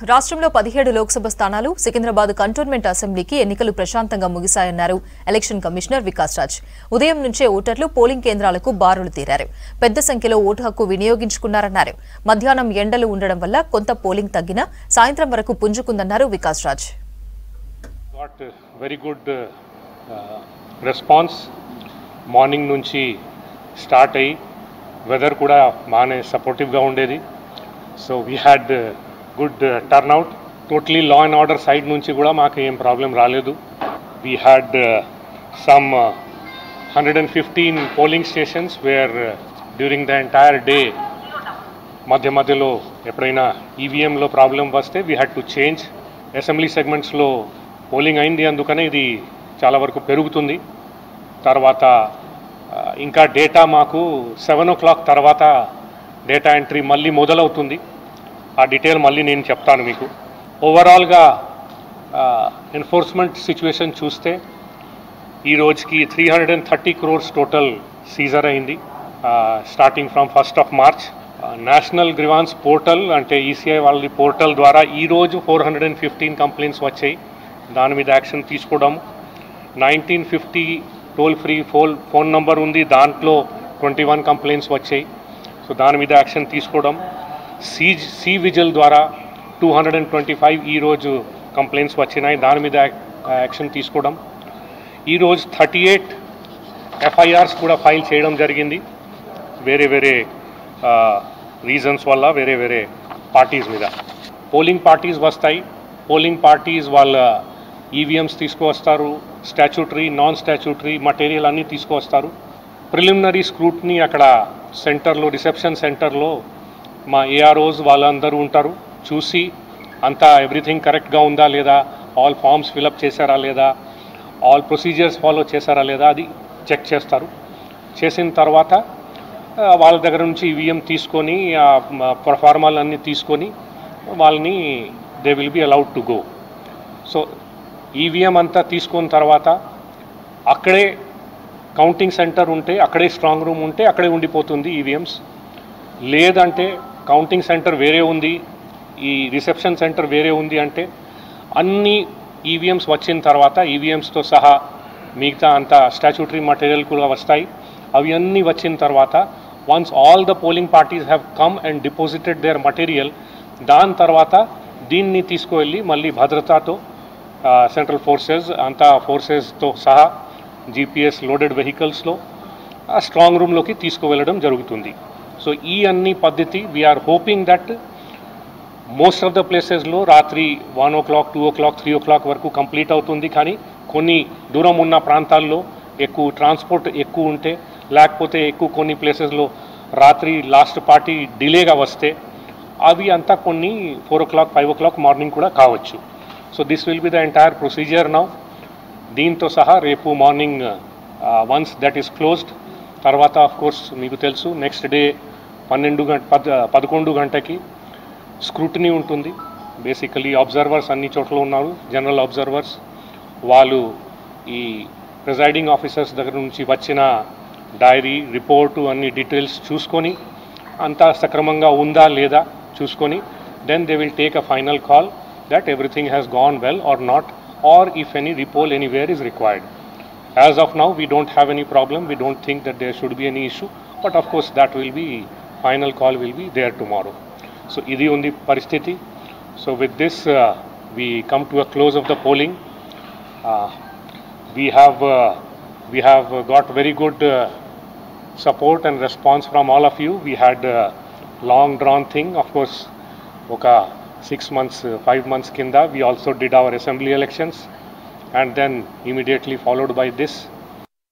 రాష్ట్రంలో 17 లోక్సభ స్థానాలు సికింద్రాబాద్ కంటోన్మెంట్ అసెంబ్లీకి ఎన్నికలు ప్రశాంతంగా ముగిశాయన్నారు ఎలక్షన్ కమిషనర్ వికాస్ రాజ్. ఉదయం నుంచే ఓటర్లు పోలింగ్ కేంద్రాలకు బారులు తీరారు. పెద్ద సంఖ్యలో ఓటు హక్కు వినియోగించుకున్నారన్నారు. మధ్యాహ్నం ఎండలు ఉండడం వల్ల కొంత పోలింగ్ తగ్గినా సాయంత్రం వరకు పుంజుకుందన్నారు Vikas Raj. Very good response. Morning నుంచి స్టార్ట్ అయ్యి వెదర్ కూడా బాగానే సపోర్టివ్గా ఉండేది. So we had good turnout. Totally law and order side నుంచి కూడా మాకు ఏం ప్రాబ్లం రాలేదు. We had some 115 polling stations where during the entire day మధ్యలో ఎప్పుడైనా ఈవీఎంలో ప్రాబ్లం వస్తే we had to change. Assembly సెగ్మెంట్స్లో పోలింగ్ అయింది, అందుకనే ఇది చాలా వరకు పెరుగుతుంది. తర్వాత ఇంకా డేటా మాకు 7 o'clock తర్వాత డేటా ఎంట్రీ మళ్ళీ మొదలవుతుంది. ఆ డీటెయిల్ మళ్ళీ నేను చెప్తాను మీకు. ఓవరాల్గా ఎన్ఫోర్స్మెంట్ సిచ్యువేషన్ చూస్తే ఈ రోజుకి 330 crores టోటల్ సీజర్ అయింది starting from 1st of March. National grievance portal అంటే ఈసీఐ వాళ్ళ పోర్టల్ ద్వారా ఈరోజు 415 కంప్లైంట్స్ వచ్చాయి. దాని మీద యాక్షన్ తీసుకోవడం. 1950 టోల్ ఫ్రీ ఫోన్ నంబర్ ఉంది, దాంట్లో 21 కంప్లైంట్స్ వచ్చాయి. సో దాని మీద యాక్షన్ తీసుకోవడం. సి విజిల్ ద్వారా 225 ఈరోజు కంప్లైంట్స్ వచ్చినాయి, దాని మీద యాక్షన్ తీసుకోవడం. ఈరోజు 38 ఎఫ్ఐఆర్స్ కూడా ఫైల్ చేయడం జరిగింది వేరే రీజన్స్ వల్ల, వేరే పార్టీస్ మీద. పోలింగ్ పార్టీస్ వస్తాయి, పోలింగ్ పార్టీస్ వాళ్ళ ఈవీఎంస్ తీసుకువస్తారు, స్టాచ్యూటరీ నాన్ స్టాచ్యూటరీ మటీరియల్ అన్నీ తీసుకువస్తారు. ప్రిలిమినరీ స్క్రూట్నీ అక్కడ సెంటర్లో, రిసెప్షన్ సెంటర్లో మా ఏఆర్ఓస్ వాళ్ళందరూ ఉంటారు. చూసి అంతా ఎవ్రీథింగ్ కరెక్ట్గా ఉందా లేదా, ఆల్ ఫామ్స్ ఫిలప్ చేశారా లేదా, ఆల్ ప్రొసీజర్స్ ఫాలో చేశారా లేదా అది చెక్ చేస్తారు. చేసిన తర్వాత వాళ్ళ దగ్గర నుంచి ఈవీఎం తీసుకొని ఫార్మాలన్నీ తీసుకొని వాళ్ళని they will be allowed to go. So EVM అంతా తీసుకున్న తర్వాత అక్కడే కౌంటింగ్ సెంటర్ ఉంటే, అక్కడే స్ట్రాంగ్ రూమ్ ఉంటే అక్కడే ఉండిపోతుంది ఈవీఎంస్. లేదంటే కౌంటింగ్ సెంటర్ వేరే ఉంది, ఈ రిసెప్షన్ సెంటర్ వేరే ఉంది అంటే అన్ని ఈవీఎంస్ వచ్చిన తర్వాత ఈవీఎంస్తో సహా మిగతా అంతా స్టాచ్యూటరీ మటీరియల్ కూడా వస్తాయి. అవి అన్నీ వచ్చిన తర్వాత once all the polling parties have come and deposited their material, దాని తర్వాత దీన్ని తీసుకువెళ్ళి మళ్ళీ భద్రతతో సెంట్రల్ ఫోర్సెస్ అంతా ఫోర్సెస్తో సహా జీపీఎస్ లోడెడ్ వెహికల్స్లో ఆ స్ట్రాంగ్ రూమ్లోకి తీసుకువెళ్ళడం జరుగుతుంది. సో ఈ అన్ని పద్ధతి we're hoping that most of the ప్లేసెస్లో రాత్రి 1 o'clock, 2 o'clock, 3 o'clock వరకు కంప్లీట్ అవుతుంది. కానీ కొన్ని దూరం ఉన్న ప్రాంతాల్లో ఎక్కువ ట్రాన్స్పోర్ట్ ఎక్కువ ఉంటే, లేకపోతే ఎక్కువ కొన్ని ప్లేసెస్లో రాత్రి లాస్ట్ పార్టీ డిలేగా వస్తే అవి అంతా కొన్ని 4 o'clock, 5 o'clock మార్నింగ్ కూడా కావచ్చు. So this will be the entire procedure now. దీంతో సహా రేపు morning once that is closed తర్వాత ఆఫ్ కోర్స్ మీకు తెలుసు నెక్స్ట్ డే 11 గంటకి స్క్రూటినీ ఉంటుంది. బేసికలీ అబ్జర్వర్స్ అన్ని చోట్ల ఉన్నారు, జనరల్ అబ్జర్వర్స్. వాళ్ళు ఈ ప్రిజైడింగ్ ఆఫీసర్స్ దగ్గర నుంచి వచ్చిన డైరీ రిపోర్టు అన్ని డీటెయిల్స్ చూసుకొని అంతా సక్రమంగా ఉందా లేదా చూసుకొని then they will take a final call that everything has gone well or not, or if any repoll anywhere is required. As of now we don't have any problem, we don't think that there should be any issue, but of course that will be, final call will be there tomorrow. So idi undi paristhiti. So with this we come to a close of the polling. We have got very good support and response from all of you. We had a long drawn thing, of course oka 6 months, 5 months kinda we also did our assembly elections, and then immediately followed by this